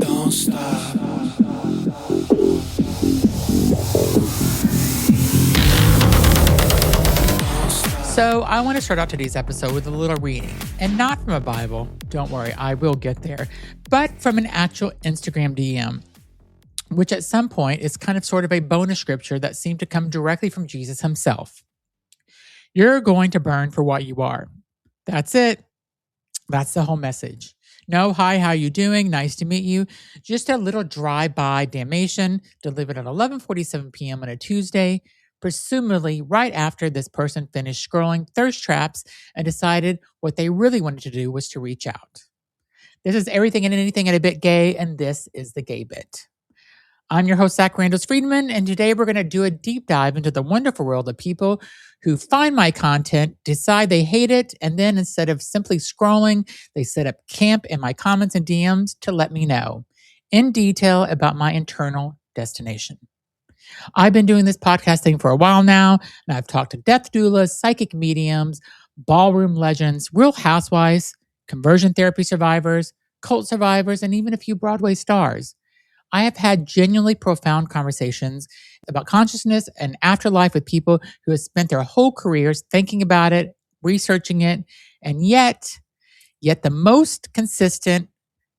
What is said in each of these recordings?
Don't stop. So I want to start out today's episode with a little reading, and not from a Bible. Don't worry, I will get there, but from an actual Instagram DM, which at some point is kind of sort of a bonus scripture that seemed to come directly from Jesus himself. You're going to burn for what you are. That's it. That's the whole message. No, hi, how you doing? Nice to meet you. Just a little drive-by damnation delivered at 11:47 p.m. on a Tuesday, presumably right after this person finished scrolling thirst traps and decided what they really wanted to do was to reach out. This is everything and anything and a bit gay, and this is the gay bit. I'm your host, Zach Randall Friedman, and today we're going to do a deep dive into the wonderful world of people who find my content, decide they hate it, and then instead of simply scrolling, they set up camp in my comments and DMs to let me know in detail about my internal destination. I've been doing this podcasting for a while now, and I've talked to death doulas, psychic mediums, ballroom legends, real housewives, conversion therapy survivors, cult survivors, and even a few Broadway stars. I have had genuinely profound conversations about consciousness and afterlife with people who have spent their whole careers thinking about it, researching it, and yet the most consistent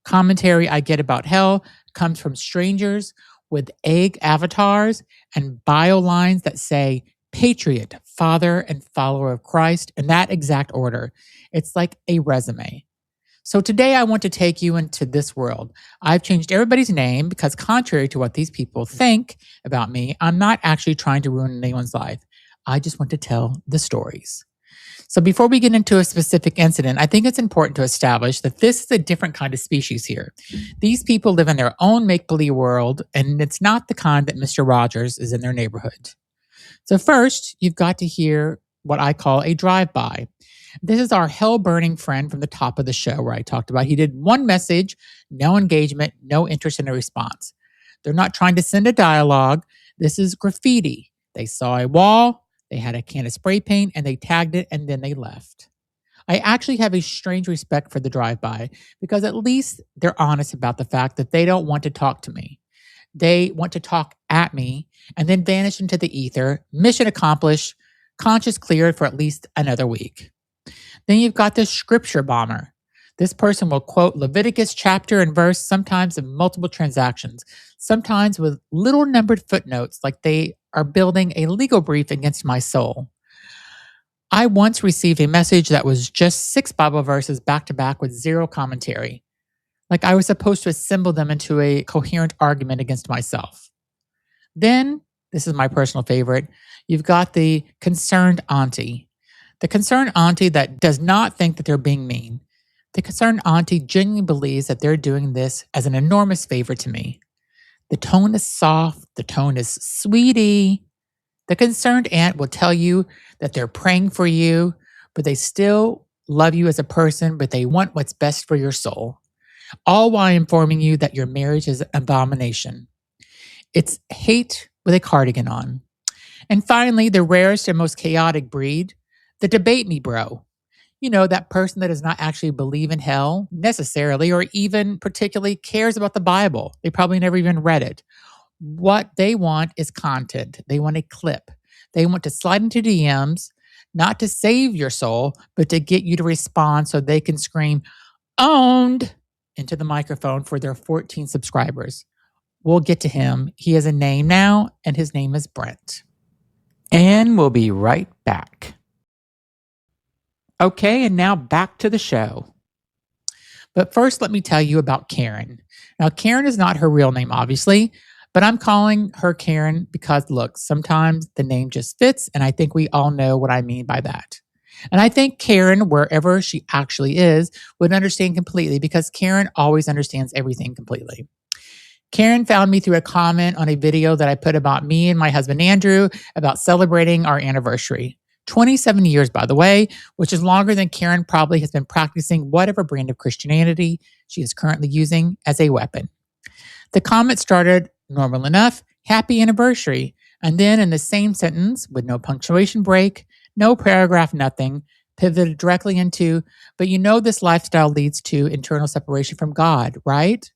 commentary I get about hell comes from strangers with egg avatars and bio lines that say patriot, father, and follower of Christ in that exact order. It's like a resume. So today I want to take you into this world. I've changed everybody's name because contrary to what these people think about me, I'm not actually trying to ruin anyone's life. I just want to tell the stories. So before we get into a specific incident, I think it's important to establish that this is a different kind of species here. These people live in their own make-believe world, and it's not the kind that Mr. Rogers is in their neighborhood. So first, you've got to hear what I call a drive-by. This is our hell-burning friend from the top of the show where I talked about he did one message, no engagement, no interest in a response. They're not trying to send a dialogue. This is graffiti. They saw a wall, they had a can of spray paint, and they tagged it, and then they left. I actually have a strange respect for the drive-by because at least they're honest about the fact that they don't want to talk to me. They want to talk at me and then vanish into the ether. Mission accomplished, conscience cleared for at least another week. Then you've got this scripture bomber. This person will quote Leviticus chapter and verse, sometimes in multiple transactions, sometimes with little numbered footnotes like they are building a legal brief against my soul. I once received a message that was just 6 Bible verses back to back with zero commentary. Like I was supposed to assemble them into a coherent argument against myself. Then, this is my personal favorite, you've got the concerned auntie. The concerned auntie that does not think that they're being mean. The concerned auntie genuinely believes that they're doing this as an enormous favor to me. The tone is soft. The tone is sweetie. The concerned aunt will tell you that they're praying for you, but they still love you as a person, but they want what's best for your soul. All while informing you that your marriage is an abomination. It's hate with a cardigan on. And finally, the rarest and most chaotic breed, the debate me bro. You know, that person that does not actually believe in hell necessarily or even particularly cares about the Bible. They probably never even read it. What they want is content. They want a clip. They want to slide into DMs, not to save your soul, but to get you to respond so they can scream, owned, into the microphone for their 14 subscribers. We'll get to him. He has a name now, and his name is Brent. And we'll be right back. Okay, and now back to the show. But first, let me tell you about Karen. Now, Karen is not her real name, obviously, but I'm calling her Karen because, look, sometimes the name just fits, and I think we all know what I mean by that. And I think Karen, wherever she actually is, would understand completely because Karen always understands everything completely. Karen found me through a comment on a video that I put about me and my husband, Andrew, about celebrating our anniversary. 27 years, by the way, which is longer than Karen probably has been practicing whatever brand of Christianity she is currently using as a weapon. The comment started normal enough, happy anniversary, and then in the same sentence, with no punctuation break, no paragraph, nothing, pivoted directly into, but you know this lifestyle leads to internal separation from God, right?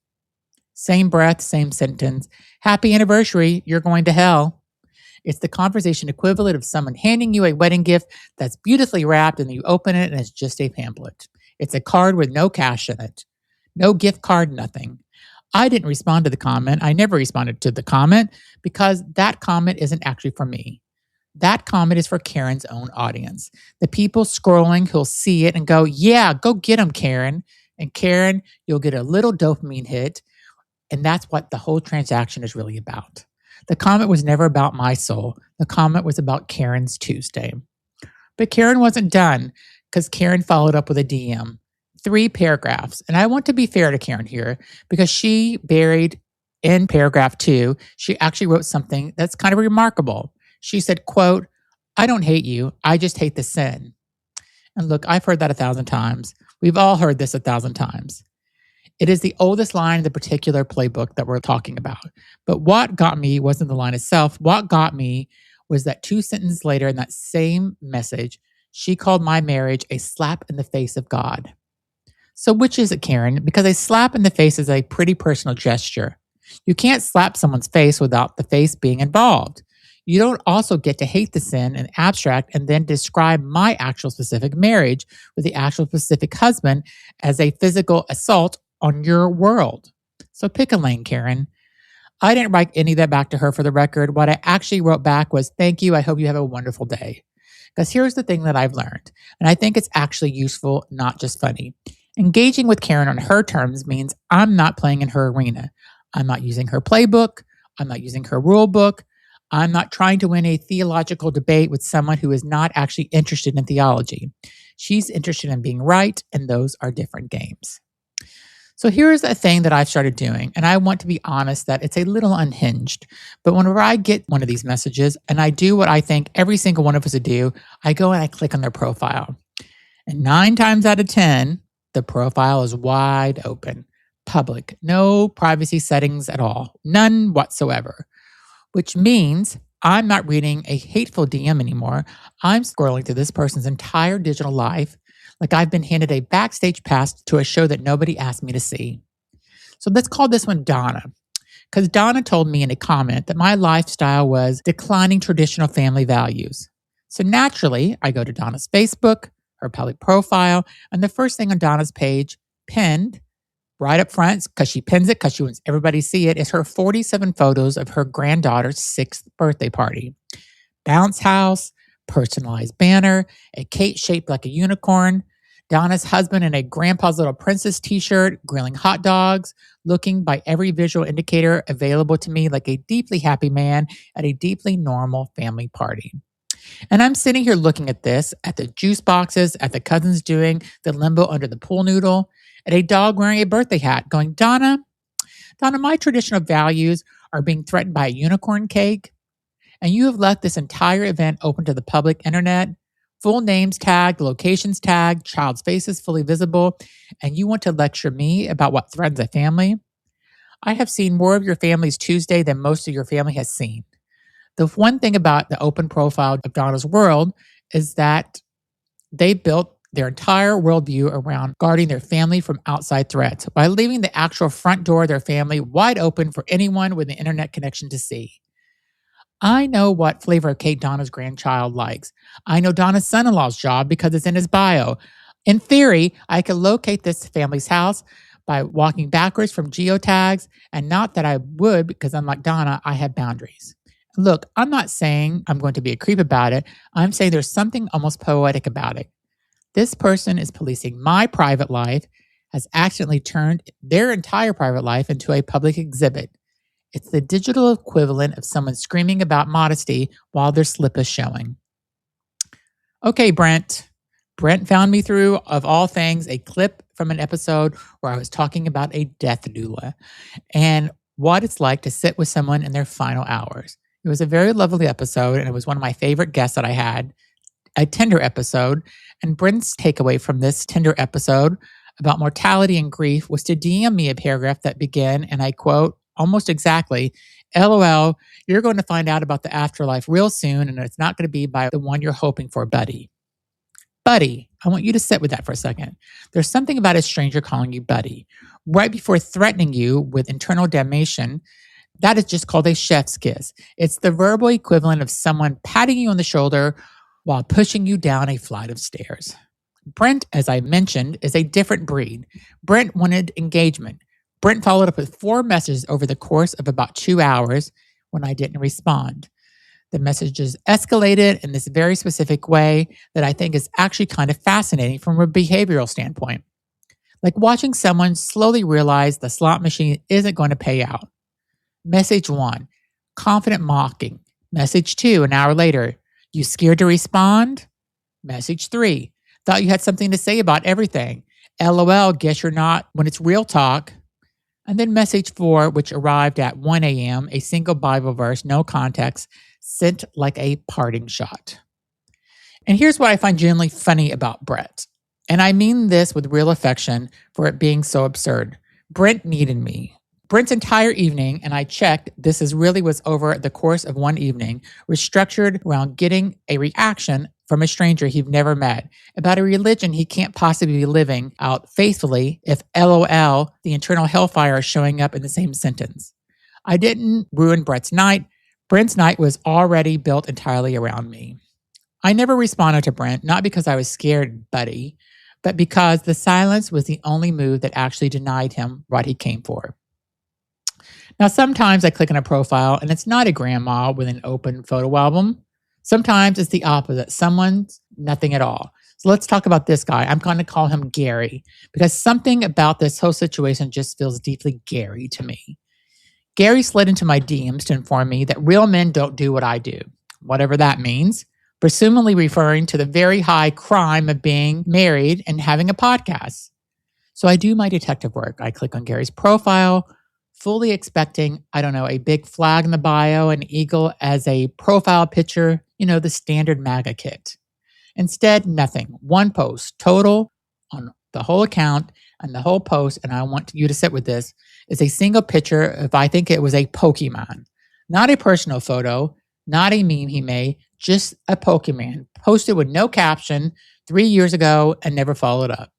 Same breath, same sentence. Happy anniversary, you're going to hell. It's the conversation equivalent of someone handing you a wedding gift that's beautifully wrapped and you open it and it's just a pamphlet. It's a card with no cash in it. No gift card, nothing. I didn't respond to the comment. I never responded to the comment because that comment isn't actually for me. That comment is for Karen's own audience. The people scrolling who'll see it and go, yeah, go get them, Karen. And Karen, you'll get a little dopamine hit. And that's what the whole transaction is really about. The comment was never about my soul. The comment was about Karen's Tuesday. But Karen wasn't done because Karen followed up with a DM. 3 paragraphs. And I want to be fair to Karen here because she buried in paragraph 2, she actually wrote something that's kind of remarkable. She said, quote, I don't hate you. I just hate the sin. And look, I've heard that 1,000 times. We've all heard this 1,000 times. It is the oldest line in the particular playbook that we're talking about. But what got me wasn't the line itself. What got me was that 2 sentences later in that same message, she called my marriage a slap in the face of God. So which is it, Karen? Because a slap in the face is a pretty personal gesture. You can't slap someone's face without the face being involved. You don't also get to hate the sin in abstract and then describe my actual specific marriage with the actual specific husband as a physical assault on your world. So pick a lane, Karen. I didn't write any of that back to her for the record. What I actually wrote back was, thank you. I hope you have a wonderful day. Because here's the thing that I've learned, and I think it's actually useful, not just funny. Engaging with Karen on her terms means I'm not playing in her arena. I'm not using her playbook. I'm not using her rule book. I'm not trying to win a theological debate with someone who is not actually interested in theology. She's interested in being right, and those are different games. So here's a thing that I've started doing, and I want to be honest that it's a little unhinged. But whenever I get one of these messages, and I do what I think every single one of us would do, I go and I click on their profile. And 9 times out of 10, the profile is wide open, public, no privacy settings at all, none whatsoever. Which means I'm not reading a hateful DM anymore. I'm scrolling through this person's entire digital life like I've been handed a backstage pass to a show that nobody asked me to see. So let's call this one Donna, because Donna told me in a comment that my lifestyle was declining traditional family values. So naturally, I go to Donna's Facebook, her public profile, and the first thing on Donna's page, pinned, right up front, because she pins it because she wants everybody to see it, is her 47 photos of her granddaughter's 6th birthday party. Bounce house, personalized banner, a cake shaped like a unicorn, Donna's husband in a grandpa's little princess t-shirt, grilling hot dogs, looking by every visual indicator available to me like a deeply happy man at a deeply normal family party. And I'm sitting here looking at this, at the juice boxes, at the cousins doing the limbo under the pool noodle, at a dog wearing a birthday hat going, Donna, my traditional values are being threatened by a unicorn cake. And you have left this entire event open to the public internet, full names tagged, locations tagged, child's faces fully visible, and you want to lecture me about what threatens a family? I have seen more of your family's Tuesday than most of your family has seen. The one thing about the open profile of Donna's world is that they built their entire worldview around guarding their family from outside threats by leaving the actual front door of their family wide open for anyone with an internet connection to see. I know what flavor of cake Donna's grandchild likes. I know Donna's son-in-law's job because it's in his bio. In theory, I could locate this family's house by walking backwards from geotags, and not that I would, because unlike Donna, I have boundaries. Look, I'm not saying I'm going to be a creep about it. I'm saying there's something almost poetic about it. This person is policing my private life, has accidentally turned their entire private life into a public exhibit. It's the digital equivalent of someone screaming about modesty while their slip is showing. Okay, Brent. Brent found me through, of all things, a clip from an episode where I was talking about a death doula and what it's like to sit with someone in their final hours. It was a very lovely episode, and it was one of my favorite guests that I had, a tender episode. And Brent's takeaway from this tender episode about mortality and grief was to DM me a paragraph that began, and I quote, almost exactly, LOL, you're going to find out about the afterlife real soon, and it's not going to be by the one you're hoping for, buddy. Buddy, I want you to sit with that for a second. There's something about a stranger calling you buddy right before threatening you with internal damnation. That is just called a chef's kiss. It's the verbal equivalent of someone patting you on the shoulder while pushing you down a flight of stairs. Brent, as I mentioned, is a different breed. Brent wanted engagement. Brent followed up with 4 messages over the course of about 2 hours when I didn't respond. The messages escalated in this very specific way that I think is actually kind of fascinating from a behavioral standpoint. Like watching someone slowly realize the slot machine isn't going to pay out. Message 1, confident mocking. Message 2, an hour later, you scared to respond? Message 3, thought you had something to say about everything. LOL, guess you're not when it's real talk. And then message 4, which arrived at 1 a.m., a single Bible verse, no context, sent like a parting shot. And here's what I find genuinely funny about Brett. And I mean this with real affection for it being so absurd. Brent needed me. Brent's entire evening, and I checked, this was over the course of one evening, was structured around getting a reaction from a stranger he'd never met about a religion he can't possibly be living out faithfully if LOL, the internal hellfire, is showing up in the same sentence. I didn't ruin Brett's night. Brent's night was already built entirely around me. I never responded to Brent, not because I was scared, buddy, but because the silence was the only move that actually denied him what he came for. Now, sometimes I click on a profile and it's not a grandma with an open photo album. Sometimes it's the opposite. Someone's nothing at all. So let's talk about this guy. I'm going to call him Gary because something about this whole situation just feels deeply Gary to me. Gary slid into my DMs to inform me that real men don't do what I do, whatever that means, presumably referring to the very high crime of being married and having a podcast. So I do my detective work. I click on Gary's profile, fully expecting, a big flag in the bio, an eagle as a profile picture, the standard MAGA kit. Instead, nothing. One post total on the whole account, and the whole post, and I want you to sit with this, is a single picture of, I think it was a Pokemon. Not a personal photo, not a meme he made, just a Pokemon, posted with no caption 3 years ago and never followed up.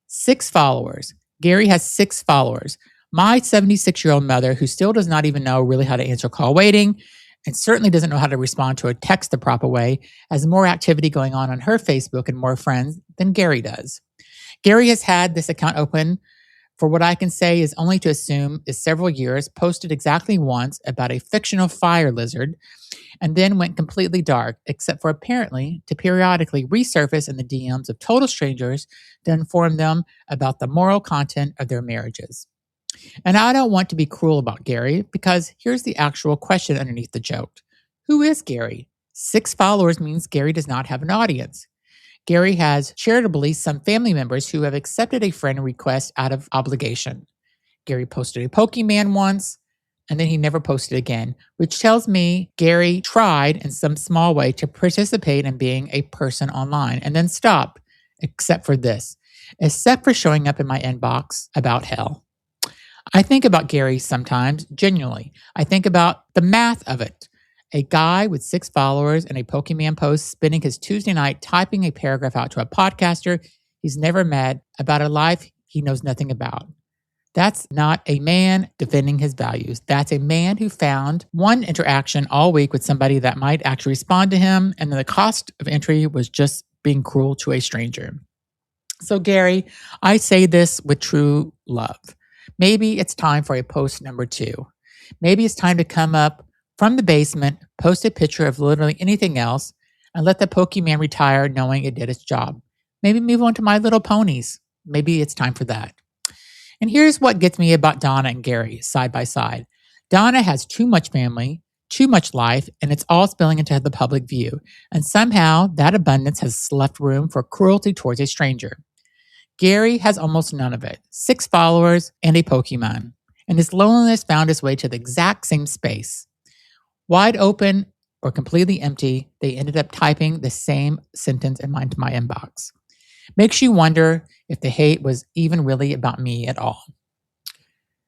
6 followers. Gary has 6 followers. My 76-year-old mother, who still does not even know really how to answer call waiting and certainly doesn't know how to respond to a text the proper way, has more activity going on her Facebook and more friends than Gary does. Gary has had this account open for what I can say is only to assume is several years, posted exactly once about a fictional fire lizard, and then went completely dark, except for apparently to periodically resurface in the DMs of total strangers to inform them about the moral content of their marriages. And I don't want to be cruel about Gary because here's the actual question underneath the joke. Who is Gary? 6 followers means Gary does not have an audience. Gary has charitably some family members who have accepted a friend request out of obligation. Gary posted a Pokemon once, and then he never posted again, which tells me Gary tried in some small way to participate in being a person online and then stopped, except for showing up in my inbox about hell. I think about Gary sometimes, genuinely. I think about the math of it. A guy with 6 followers and a Pokemon post spending his Tuesday night typing a paragraph out to a podcaster he's never met about a life he knows nothing about. That's not a man defending his values. That's a man who found one interaction all week with somebody that might actually respond to him, and the cost of entry was just being cruel to a stranger. So, Gary, I say this with true love. Maybe it's time for a post number 2. Maybe it's time to come up from the basement, post a picture of literally anything else, and let the Pokemon retire knowing it did its job. Maybe move on to My Little Ponies. Maybe it's time for that. And here's what gets me about Donna and Gary side by side. Donna has too much family, too much life, and it's all spilling into the public view. And somehow that abundance has left room for cruelty towards a stranger. Gary has almost none of it. 6 followers and a Pokemon. And his loneliness found its way to the exact same space. Wide open or completely empty, they ended up typing the same sentence in my inbox. Makes you wonder if the hate was even really about me at all.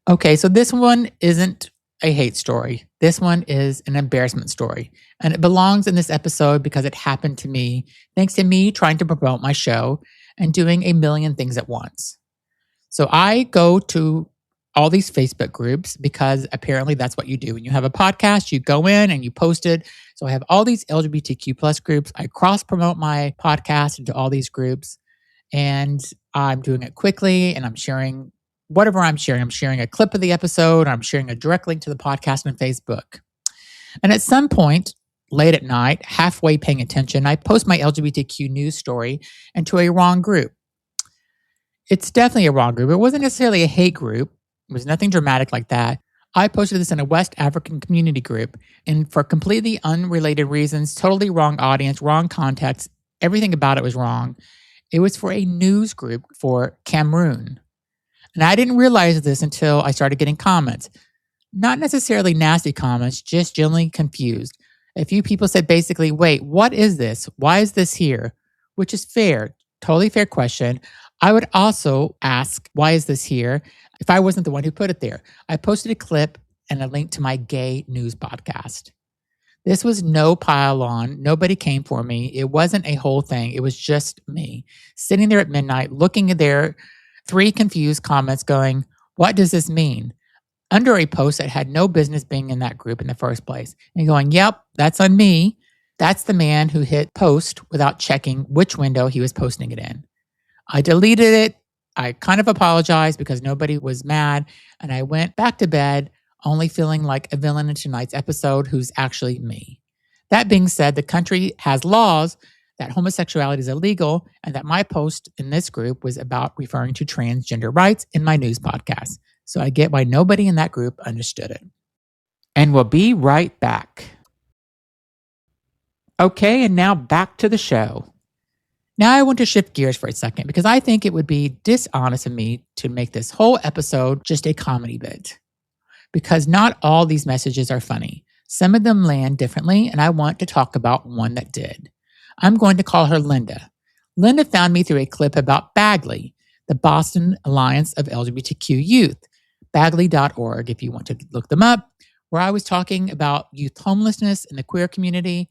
Okay, so this one isn't a hate story. This one is an embarrassment story. And it belongs in this episode because it happened to me, thanks to me trying to promote my show. and doing a million things at once. So I go to all these Facebook groups because apparently that's what you do. When you have a podcast, you go in and you post it. So I have all these LGBTQ plus groups. I cross promote my podcast into all these groups, and I'm doing it quickly, and I'm sharing whatever I'm sharing. I'm sharing a clip of the episode. I'm sharing a direct link to the podcast on Facebook. And at some point, late at night, halfway paying attention, I post my LGBTQ news story into a wrong group. It's definitely a wrong group. It wasn't necessarily a hate group. It was nothing dramatic like that. I posted this in a West African community group, and for completely unrelated reasons, totally wrong audience, wrong context, everything about it was wrong. It was for a news group for Cameroon. And I didn't realize this until I started getting comments. Not necessarily nasty comments, just generally confused. A few people said basically, wait, what is this? Why is this here? Which is fair, totally fair question. I would also ask, why is this here if I wasn't the one who put it there? I posted a clip and a link to my gay news podcast. This was no pile on. Nobody came for me. It wasn't a whole thing. It was just me sitting there at midnight, looking at their 3 confused comments going, what does this mean? Under a post that had no business being in that group in the first place. And going, yep, that's on me. That's the man who hit post without checking which window he was posting it in. I deleted it. I kind of apologized because nobody was mad. And I went back to bed only feeling like a villain in tonight's episode who's actually me. That being said, the country has laws that homosexuality is illegal and that my post in this group was about referring to transgender rights in my news podcast. So I get why nobody in that group understood it. And we'll be right back. Okay, and now back to the show. Now I want to shift gears for a second because I think it would be dishonest of me to make this whole episode just a comedy bit. Because not all these messages are funny. Some of them land differently, and I want to talk about one that did. I'm going to call her Linda. Linda found me through a clip about Bagley, the Boston Alliance of LGBTQ Youth, bagley.org if you want to look them up, where I was talking about youth homelessness in the queer community,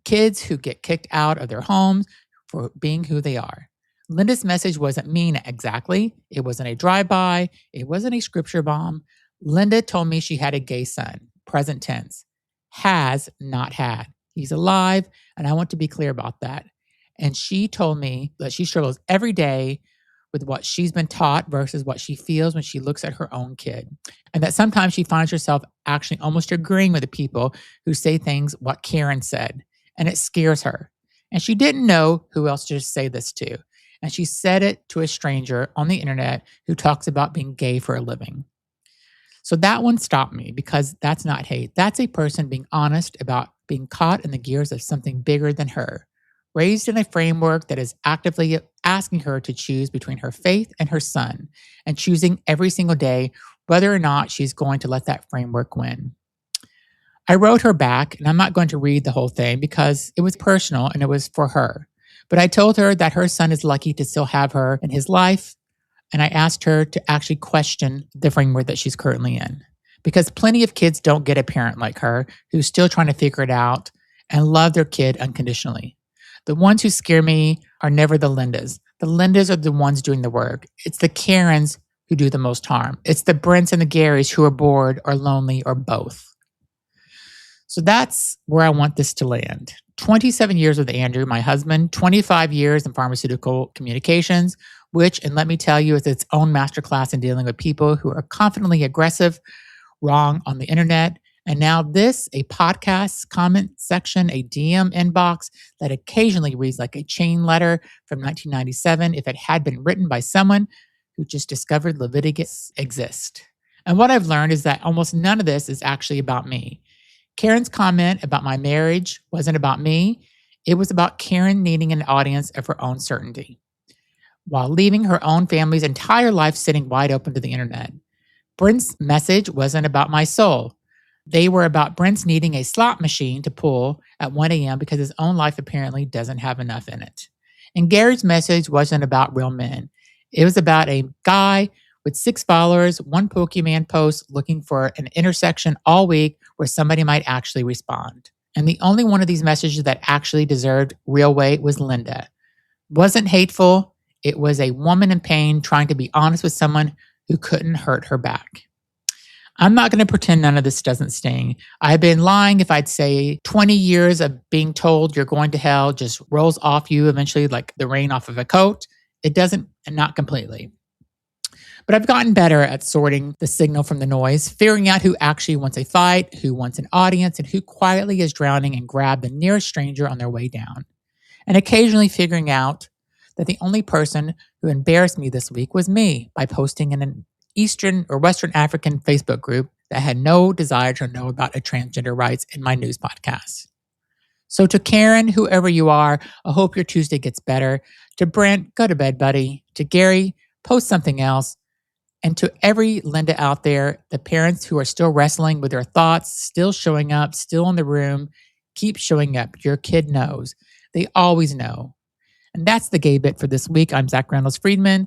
kids who get kicked out of their homes for being who they are. Linda's message wasn't mean exactly. It wasn't a drive-by. It wasn't a scripture bomb. Linda told me she had a gay son, present tense, has not had. He's alive, and I want to be clear about that. And she told me that she struggles every day with what she's been taught versus what she feels when she looks at her own kid. And that sometimes she finds herself actually almost agreeing with the people who say things what Karen said, and it scares her. And she didn't know who else to say this to. And she said it to a stranger on the internet who talks about being gay for a living. So that one stopped me because that's not hate. That's a person being honest about being caught in the gears of something bigger than her, raised in a framework that is actively asking her to choose between her faith and her son, and choosing every single day whether or not she's going to let that framework win. I wrote her back, and I'm not going to read the whole thing because it was personal and it was for her. But I told her that her son is lucky to still have her in his life. And I asked her to actually question the framework that she's currently in. Because plenty of kids don't get a parent like her who's still trying to figure it out and love their kid unconditionally. The ones who scare me are never the Lindas. The Lindas are the ones doing the work. It's the Karens who do the most harm. It's the Brents and the Garys who are bored or lonely or both. So that's where I want this to land. 27 years with Andrew, my husband, 25 years in pharmaceutical communications, which, and let me tell you, is its own masterclass in dealing with people who are confidently aggressive, wrong on the internet. And now this, a podcast comment section, a DM inbox that occasionally reads like a chain letter from 1997 if it had been written by someone who just discovered Leviticus exists. And what I've learned is that almost none of this is actually about me. Karen's comment about my marriage wasn't about me. It was about Karen needing an audience of her own certainty, while leaving her own family's entire life sitting wide open to the internet. Brent's message wasn't about my soul. They were about Brent's needing a slot machine to pull at 1 a.m. because his own life apparently doesn't have enough in it. And Gary's message wasn't about real men. It was about a guy with 6 followers, 1 Pokemon post looking for an intersection all week where somebody might actually respond. And the only one of these messages that actually deserved real weight was Linda. Wasn't hateful, It was a woman in pain trying to be honest with someone who couldn't hurt her back. I'm not going to pretend none of this doesn't sting. I've been lying if I'd say 20 years of being told you're going to hell just rolls off you eventually like the rain off of a coat. It doesn't, and not completely. But I've gotten better at sorting the signal from the noise, figuring out who actually wants a fight, who wants an audience, and who quietly is drowning and grabbed the nearest stranger on their way down. And occasionally figuring out that the only person who embarrassed me this week was me by posting in an Eastern or Western African Facebook group that had no desire to know about a transgender rights in my news podcast. So to Karen, whoever you are, I hope your Tuesday gets better. To Brent, go to bed, buddy. To Gary, post something else. And to every Linda out there, the parents who are still wrestling with their thoughts, still showing up, still in the room, keep showing up. Your kid knows. They always know. And that's the gay bit for this week. I'm Zach Reynolds-Friedman.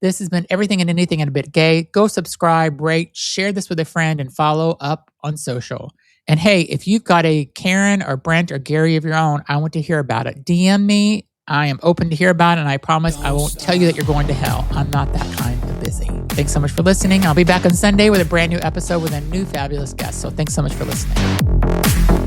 This has been Everything and Anything and a Bit Gay. Go subscribe, rate, share this with a friend, and follow up on social. And hey, if you've got a Karen or Brent or Gary of your own, I want to hear about it. DM me. I am open to hear about it, and I promise I won't tell you that you're going to hell. I'm not that kind of busy. Thanks so much for listening. I'll be back on Sunday with a brand new episode with a new fabulous guest. So thanks so much for listening.